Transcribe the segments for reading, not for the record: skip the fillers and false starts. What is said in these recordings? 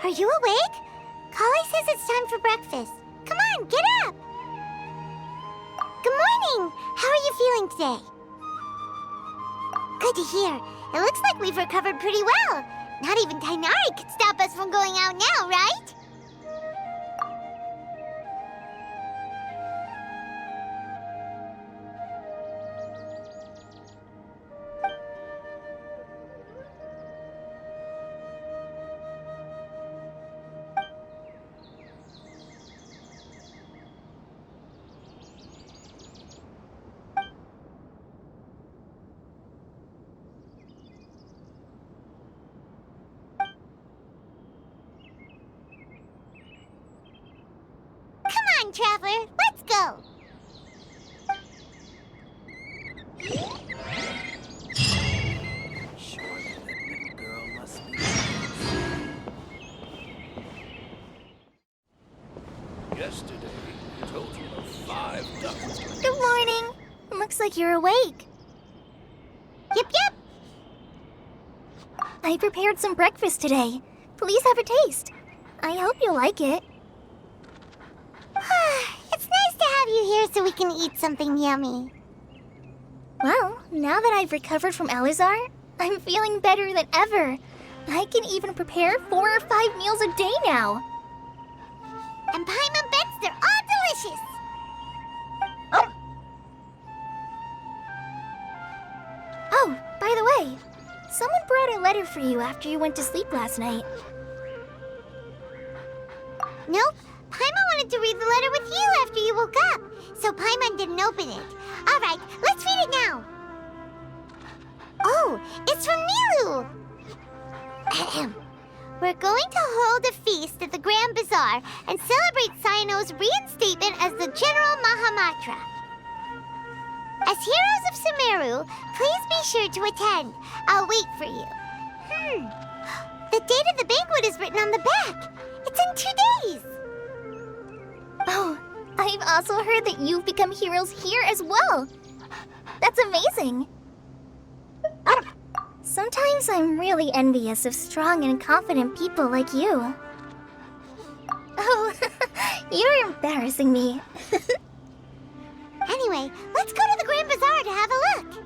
Are you awake? KLEE says it's time for breakfast. Come on, get up! Good morning! How are you feeling today? Good to hear. It looks like we've recovered pretty well. Not even Tighnari could stop us from going out now, right? Come on, Traveler, let's go! Surely that little girl must be. Yesterday, I told you of 5 ducks. Good morning. Looks like you're awake. Yep. I prepared some breakfast today. Please have a taste. I hope you'll like it. It's nice to have you here so we can eat something yummy. Well, now that I've recovered from Elazar, I'm feeling better than ever. I can even prepare 4 or 5 meals a day now. And Paimon bets they're all delicious. Oh, by the way, someone brought a letter for you after you went to sleep last night. Nope. Paimon wanted to read the letter with you after you woke up, so Paimon didn't open it. All right, let's read it now. Oh, it's from Nilu. Ahem. We're going to hold a feast at the Grand Bazaar and celebrate Cyno's reinstatement as the General Mahamatra. As heroes of Sumeru, please be sure to attend. I'll wait for you. The date of the banquet is written on the back. It's in 2 days. Oh, I've also heard that you've become heroes here as well. That's amazing. Sometimes I'm really envious of strong and confident people like you. Oh, you're embarrassing me. Anyway, let's go to the Grand Bazaar to have a look.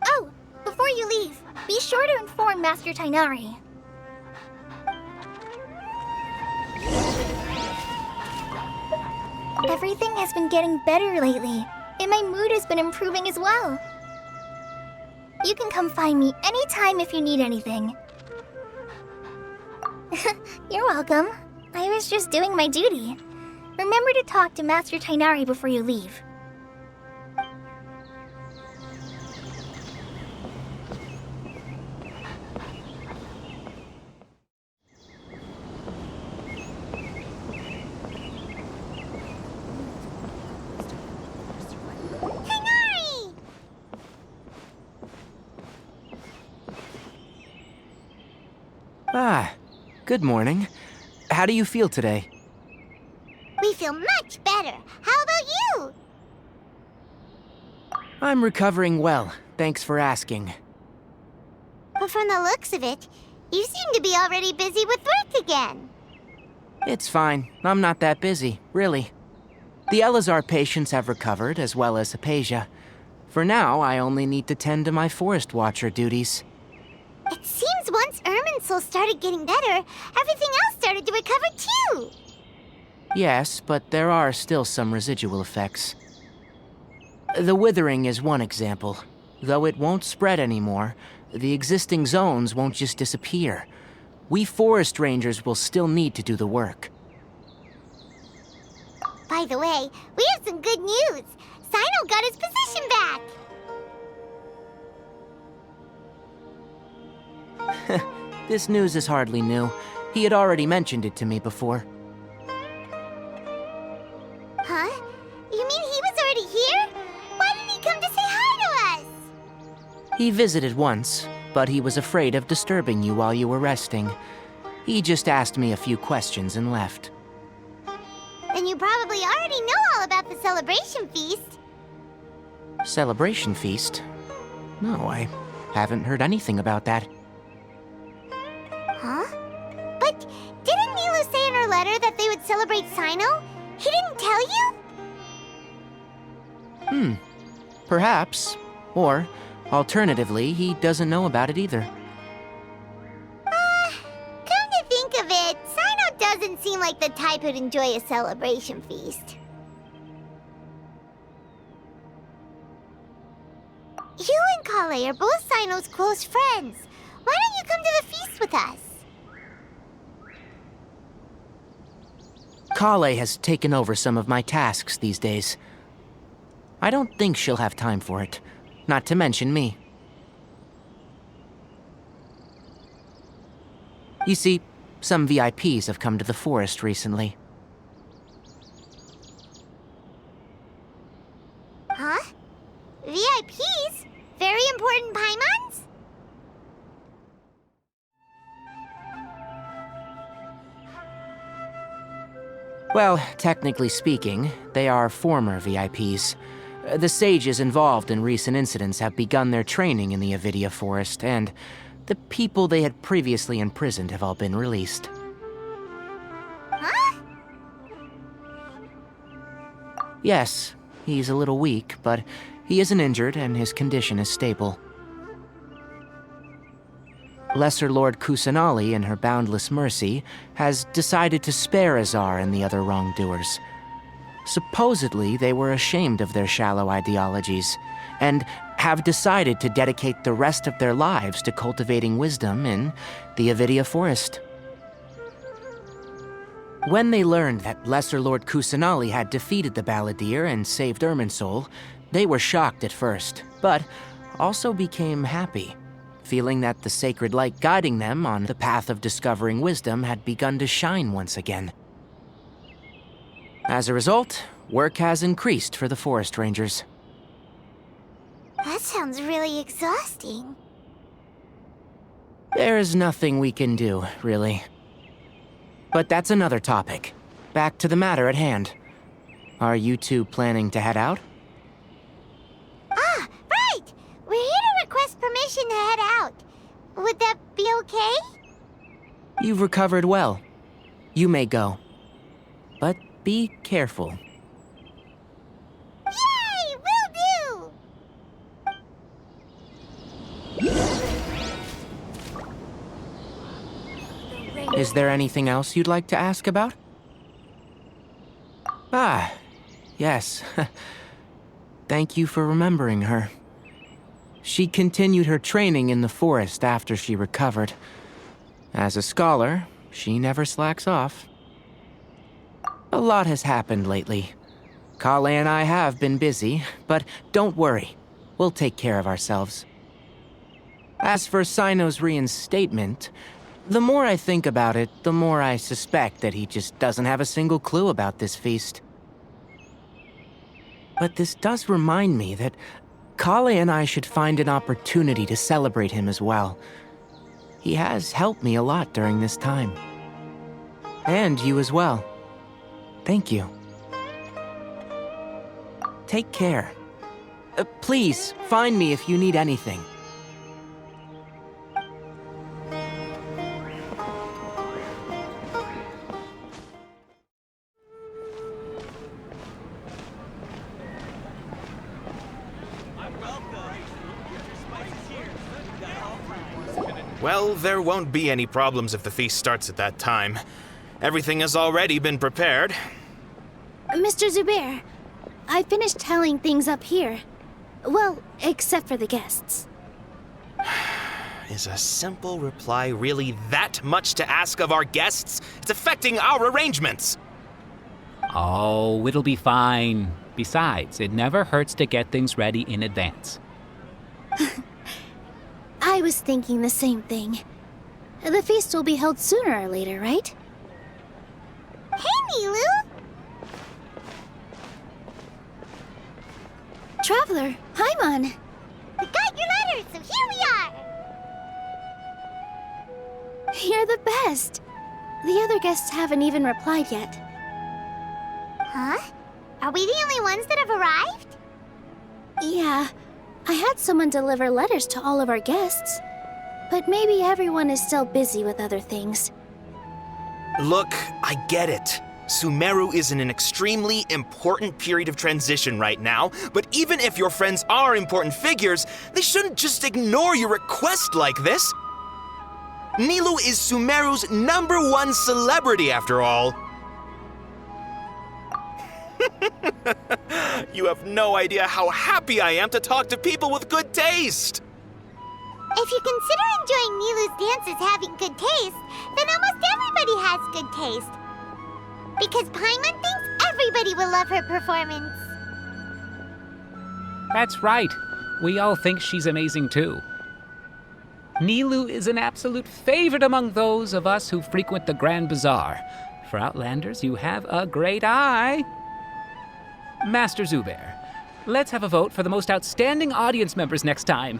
Oh, before you leave, be sure to inform Master Tighnari. Everything has been getting better lately, and my mood has been improving as well. You can come find me anytime if you need anything. You're welcome. I was just doing my duty. Remember to talk to Master Tighnari before you leave. Tighnari! Ah, good morning. How do you feel today? We feel much better. How about you? I'm recovering well, thanks for asking. But from the looks of it, you seem to be already busy with work again. It's fine, I'm not that busy, really. The Elazar patients have recovered, as well as Hypatia. For now, I only need to tend to my Forest Watcher duties. It seems once Irminsul started getting better, everything else started to recover too. Yes, but there are still some residual effects. The withering is one example. Though it won't spread anymore, the existing zones won't just disappear. We forest rangers will still need to do the work. By the way, we have some good news. Cyno got his position back. This news is hardly new. He had already mentioned it to me before. Huh? You mean he was already here? Why didn't he come to say hi to us? He visited once, but he was afraid of disturbing you while you were resting. He just asked me a few questions and left. Then you probably already know all about the celebration feast. Celebration feast? No, I haven't heard anything about that. Huh? But celebrate Sino? He didn't tell you? Perhaps. Or, alternatively, he doesn't know about it either. Come to think of it, Sino doesn't seem like the type who'd enjoy a celebration feast. You and Kale are both Sino's close friends. Why don't you come to the feast with us? Kale has taken over some of my tasks these days. I don't think she'll have time for it, not to mention me. You see, some VIPs have come to the forest recently. Huh? VIPs? Very important Paimons? Well, technically speaking, they are former VIPs. The sages involved in recent incidents have begun their training in the Avidia Forest, and the people they had previously imprisoned have all been released. Huh? Yes, he's a little weak, but he isn't injured and his condition is stable. Lesser Lord Kusanali, in her boundless mercy, has decided to spare Azar and the other wrongdoers. Supposedly, they were ashamed of their shallow ideologies, and have decided to dedicate the rest of their lives to cultivating wisdom in the Avidia Forest. When they learned that Lesser Lord Kusanali had defeated the Balladeer and saved Irminsul, they were shocked at first, but also became happy, feeling that the sacred light guiding them on the path of discovering wisdom had begun to shine once again. As a result, work has increased for the forest rangers. That sounds really exhausting. There is nothing we can do, really. But that's another topic. Back to the matter at hand. Are you two planning to head out? Ah, right! We're here to request permission to head out. Would that be okay? You've recovered well. You may go. But be careful. Yay! Will do! Is there anything else you'd like to ask about? Ah, yes. Thank you for remembering her. She continued her training in the forest after she recovered. As a scholar, she never slacks off. A lot has happened lately. Kale and I have been busy, but don't worry. We'll take care of ourselves. As for Sino's reinstatement, the more I think about it, the more I suspect that he just doesn't have a single clue about this feast. But this does remind me that Kale and I should find an opportunity to celebrate him as well. He has helped me a lot during this time. And you as well. Thank you. Take care. Please, find me if you need anything. Well, there won't be any problems if the feast starts at that time. Everything has already been prepared. Mr. Zubair, I finished tallying things up here. Well, except for the guests. Is a simple reply really that much to ask of our guests? It's affecting our arrangements. Oh, it'll be fine. Besides, it never hurts to get things ready in advance. I was thinking the same thing. The feast will be held sooner or later, right? Hey, Milu! Traveler, Paimon! We got your letters, so here we are! You're the best! The other guests haven't even replied yet. Huh? Are we the only ones that have arrived? Yeah, I had someone deliver letters to all of our guests. But maybe everyone is still busy with other things. Look, I get it. Sumeru is in an extremely important period of transition right now, but even if your friends are important figures, they shouldn't just ignore your request like this. Nilou is Sumeru's #1 celebrity, after all. You have no idea how happy I am to talk to people with good taste. If you consider enjoying Nilou's dances having good taste, then almost everybody has good taste. Because Paimon thinks everybody will love her performance. That's right. We all think she's amazing too. Nilou is an absolute favorite among those of us who frequent the Grand Bazaar. For Outlanders, you have a great eye. Master Zubair, let's have a vote for the most outstanding audience members next time.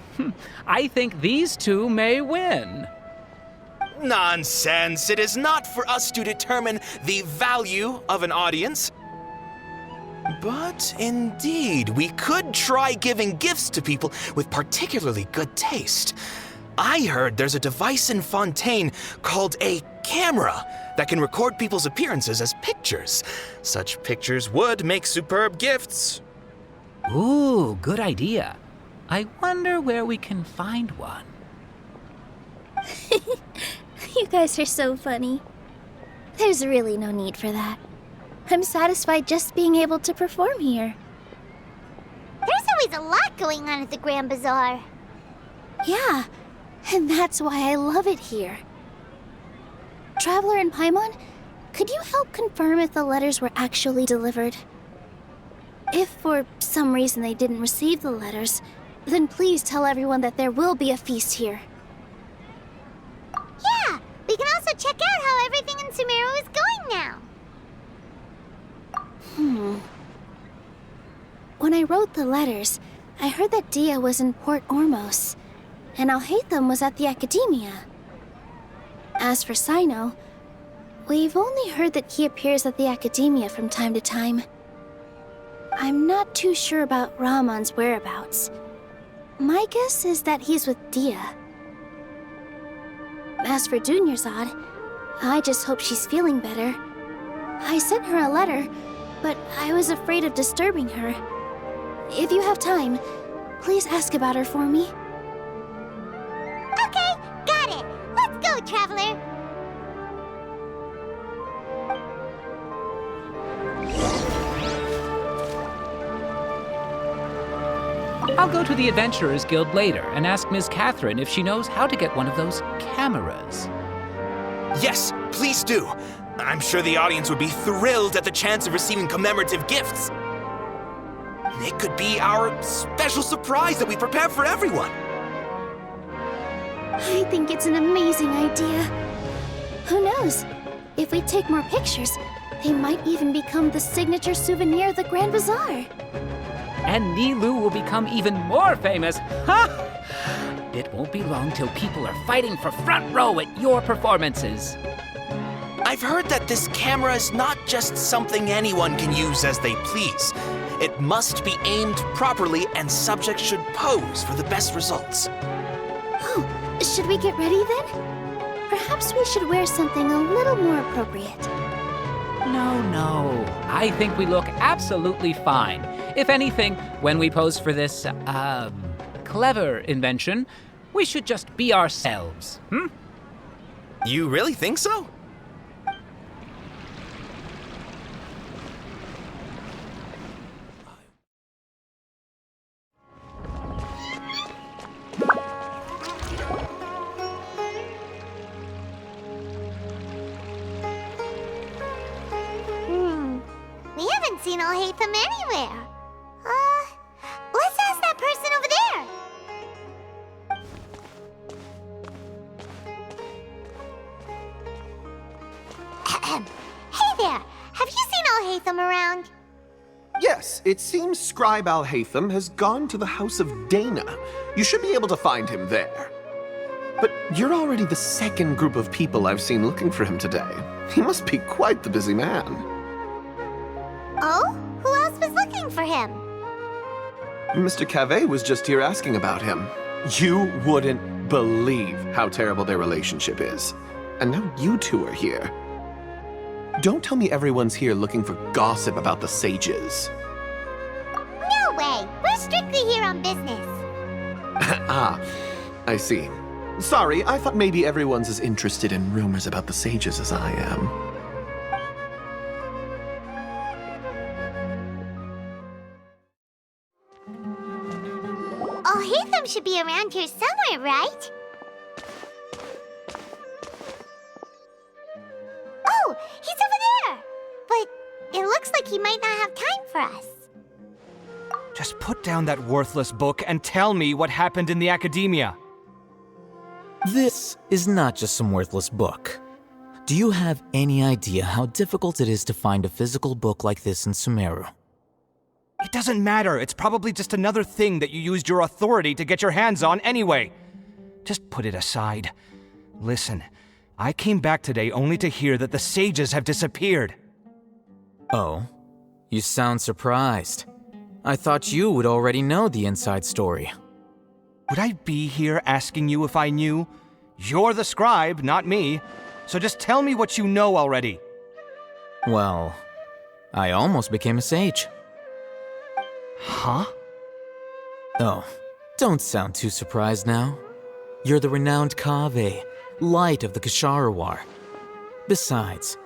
I think these two may win. Nonsense! It is not for us to determine the value of an audience. But indeed, we could try giving gifts to people with particularly good taste. I heard there's a device in Fontaine called a camera that can record people's appearances as pictures. Such pictures would make superb gifts. Ooh, good idea. I wonder where we can find one. You guys are so funny. There's really no need for that. I'm satisfied just being able to perform here. There's always a lot going on at the Grand Bazaar. Yeah, and that's why I love it here. Traveler and Paimon, could you help confirm if the letters were actually delivered? If for some reason they didn't receive the letters, then please tell everyone that there will be a feast here. Yeah, we can also check out how everything in Sumeru is going now. When I wrote the letters, I heard that Dia was in Port Ormos, and Alhaitham was at the Academia. As for Sino, we've only heard that he appears at the Academia from time to time. I'm not too sure about Rahman's whereabouts. My guess is that he's with Dia. As for Dunyarzad, I just hope she's feeling better. I sent her a letter, but I was afraid of disturbing her. If you have time, please ask about her for me. Okay, got it. Let's go, Traveler. I'll go to the Adventurers Guild later and ask Ms. Catherine if she knows how to get one of those cameras. Yes, please do. I'm sure the audience would be thrilled at the chance of receiving commemorative gifts. It could be our special surprise that we prepare for everyone. I think it's an amazing idea. Who knows? If we take more pictures, they might even become the signature souvenir of the Grand Bazaar. And Nilou will become even more famous. Ha! It won't be long till people are fighting for front row at your performances. I've heard that this camera is not just something anyone can use as they please. It must be aimed properly and subjects should pose for the best results. Oh, should we get ready then? Perhaps we should wear something a little more appropriate. No. I think we look absolutely fine. If anything, when we pose for this, clever invention, we should just be ourselves, You really think so? We haven't seen Alhaitham anywhere. Let's ask that person over there. Hey there, have you seen Alhaitham around? Yes, it seems Scribe Alhaitham has gone to the House of Dana. You should be able to find him there. But you're already the second group of people I've seen looking for him today. He must be quite the busy man. Oh? Who else was looking for him? Mr. Cavey was just here asking about him. You wouldn't believe how terrible their relationship is. And now you two are here. Don't tell me everyone's here looking for gossip about the sages. No way! We're strictly here on business. Ah, I see. Sorry, I thought maybe everyone's as interested in rumors about the sages as I am. Alhaitham should be around here somewhere, right? Oh, he's over there! But it looks like he might not have time for us. Just put down that worthless book and tell me what happened in the academia. This is not just some worthless book. Do you have any idea how difficult it is to find a physical book like this in Sumeru? It doesn't matter. It's probably just another thing that you used your authority to get your hands on anyway. Just put it aside. Listen, I came back today only to hear that the sages have disappeared. Oh, you sound surprised. I thought you would already know the inside story. Would I be here asking you if I knew? You're the scribe, not me. So just tell me what you know already. Well, I almost became a sage. Huh? Oh, don't sound too surprised now. You're the renowned Kaveh, light of the Ksharawar. Besides,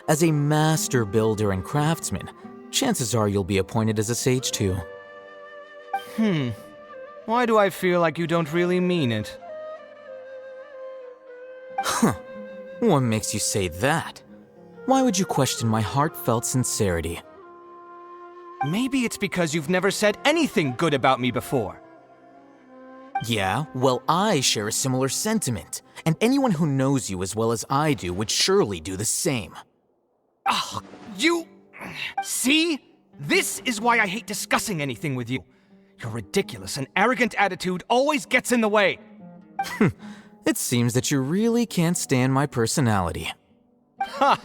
as a master builder and craftsman, chances are you'll be appointed as a sage too. Why do I feel like you don't really mean it? Huh. What makes you say that? Why would you question my heartfelt sincerity? Maybe it's because you've never said anything good about me before. Yeah, well, I share a similar sentiment, and anyone who knows you as well as I do would surely do the same. Ugh, you... See? This is why I hate discussing anything with you. Your ridiculous and arrogant attitude always gets in the way. It seems that you really can't stand my personality. Ha!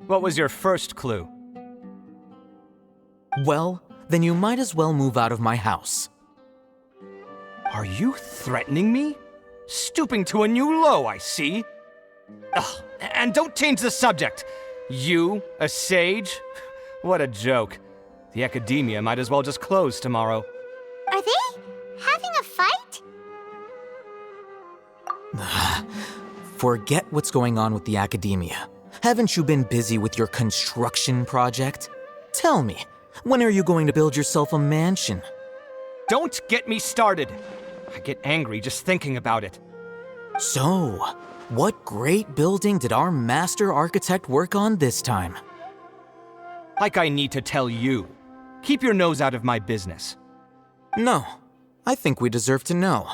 What was your first clue? Well, then you might as well move out of my house. Are you threatening me? Stooping to a new low, I see. Ugh, and don't change the subject. You, a sage? What a joke. The academia might as well just close tomorrow. Are they having a fight? Forget what's going on with the academia. Haven't you been busy with your construction project? Tell me, when are you going to build yourself a mansion? Don't get me started. I get angry just thinking about it. So, what great building did our master architect work on this time? Like I need to tell you. Keep your nose out of my business. No, I think we deserve to know.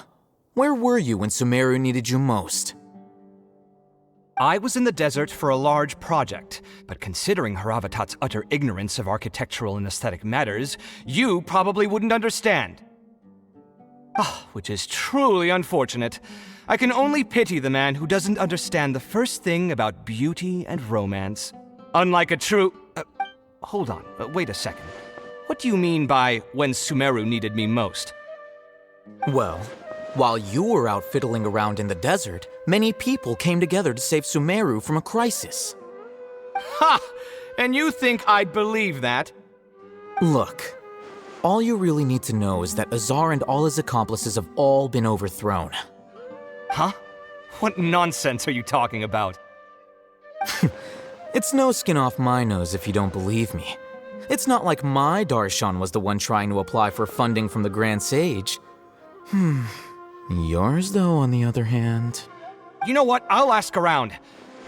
Where were you when Sumeru needed you most? I was in the desert for a large project, but considering Haravatat's utter ignorance of architectural and aesthetic matters, you probably wouldn't understand. Which is truly unfortunate. I can only pity the man who doesn't understand the first thing about beauty and romance. Unlike a true... hold on, wait a second. What do you mean by when Sumeru needed me most? Well, while you were out fiddling around in the desert, many people came together to save Sumeru from a crisis. Ha! And you think I'd believe that? Look, all you really need to know is that Azar and all his accomplices have all been overthrown. Huh? What nonsense are you talking about? It's no skin off my nose if you don't believe me. It's not like my Darshan was the one trying to apply for funding from the Grand Sage. Yours, though, on the other hand... You know what? I'll ask around.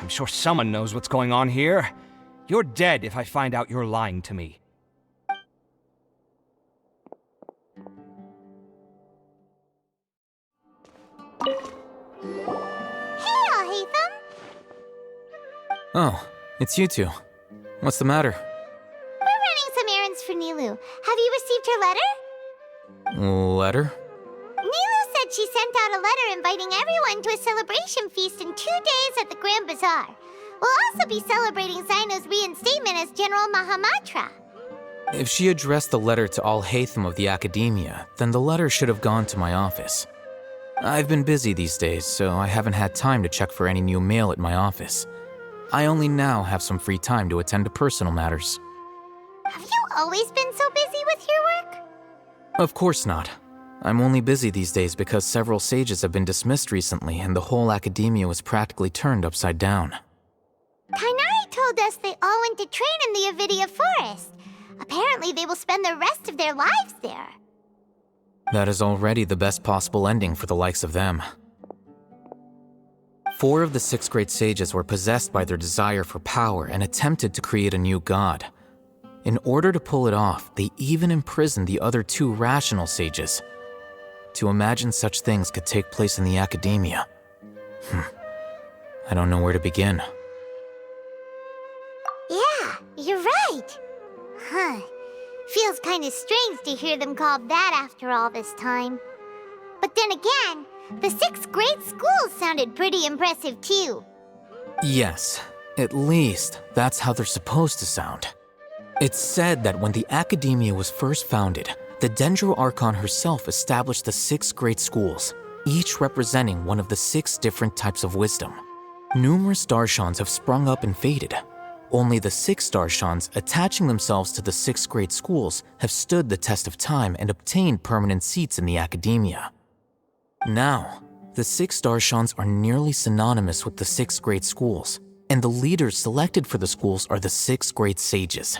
I'm sure someone knows what's going on here. You're dead if I find out you're lying to me. Hey, Alhaitham! Oh, it's you two. What's the matter? We're running some errands for Nilou. Have you received her letter? Letter? Nilou said she sent out a letter inviting everyone to a celebration feast in 2 days at the Grand Bazaar. We'll also be celebrating Zaino's reinstatement as General Mahamatra. If she addressed the letter to Alhaitham of the Academia, then the letter should have gone to my office. I've been busy these days, so I haven't had time to check for any new mail at my office. I only now have some free time to attend to personal matters. Have you always been so busy with your work? Of course not. I'm only busy these days because several sages have been dismissed recently and the whole academia was practically turned upside down. Tighnari told us they all went to train in the Avidia Forest. Apparently they will spend the rest of their lives there. That is already the best possible ending for the likes of them. 4 of the 6 great sages were possessed by their desire for power and attempted to create a new god. In order to pull it off, they even imprisoned the other 2 rational sages. To imagine such things could take place in the academia. I don't know where to begin. Yeah, you're right. Huh. Feels kinda strange to hear them called that after all this time. But then again, the 6 great schools sounded pretty impressive too. Yes, at least that's how they're supposed to sound. It's said that when the academia was first founded, the Dendro Archon herself established the 6 great schools, each representing one of the 6 different types of wisdom. Numerous Darshans have sprung up and faded. Only the 6 Darshans attaching themselves to the 6 great schools have stood the test of time and obtained permanent seats in the academia. Now, the 6 Darshans are nearly synonymous with the 6 great schools, and the leaders selected for the schools are the 6 great sages.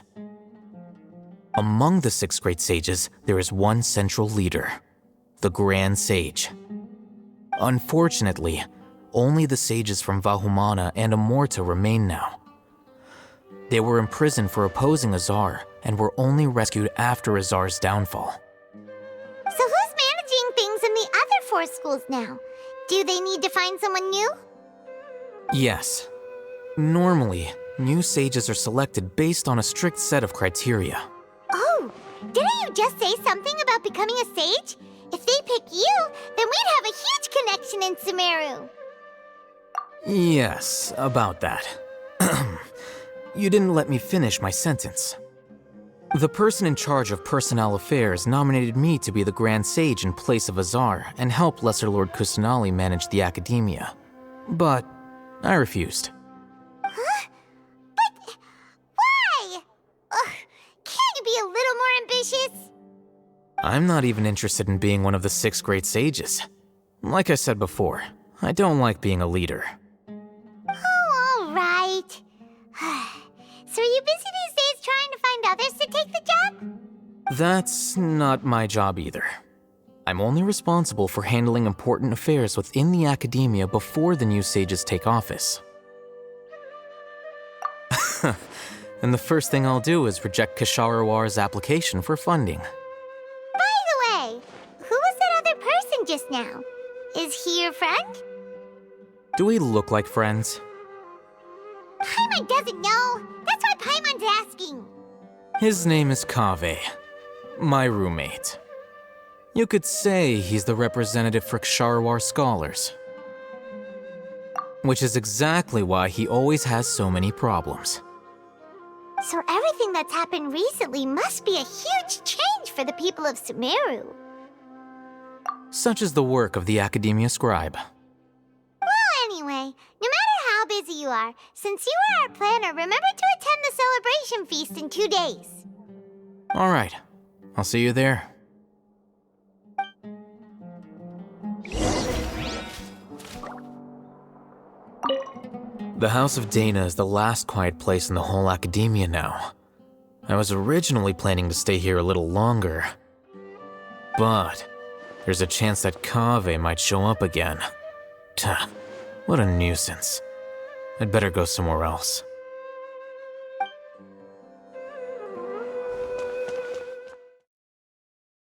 Among the 6 great sages, there is one central leader, the Grand Sage. Unfortunately, only the sages from Vahumana and Amorta remain now. They were imprisoned for opposing Azar and were only rescued after Azar's downfall. So who's managing things in the other 4 schools now? Do they need to find someone new? Yes. Normally, new sages are selected based on a strict set of criteria. Oh, didn't you just say something about becoming a sage? If they pick you, then we'd have a huge connection in Sumeru. Yes, about that. You didn't let me finish my sentence. The person in charge of personnel affairs nominated me to be the Grand Sage in place of Azar and help Lesser Lord Kusanali manage the academia. But I refused. Huh? But why? Ugh, can't you be a little more ambitious? I'm not even interested in being one of the 6 great sages. Like I said before, I don't like being a leader. Oh, all right. So are you busy these days trying to find others to take the job? That's not my job either. I'm only responsible for handling important affairs within the academia before the new sages take office. And the first thing I'll do is reject Kisharawar's application for funding. By the way, who was that other person just now? Is he your friend? Do we look like friends? Paimon doesn't know. That's why Paimon's asking. His name is Kaveh, my roommate. You could say he's the representative for Ksharawar scholars. Which is exactly why he always has so many problems. So everything that's happened recently must be a huge change for the people of Sumeru. Such is the work of the Academia Scribe. Well, anyway, no matter how busy you are, since you are our planner, remember to attend the celebration feast in 2 days. All right, I'll see you there. The House of Dana is the last quiet place in the whole academia now. I was originally planning to stay here a little longer, but there's a chance that Kaveh might show up again. Tuh, what a nuisance. I'd better go somewhere else.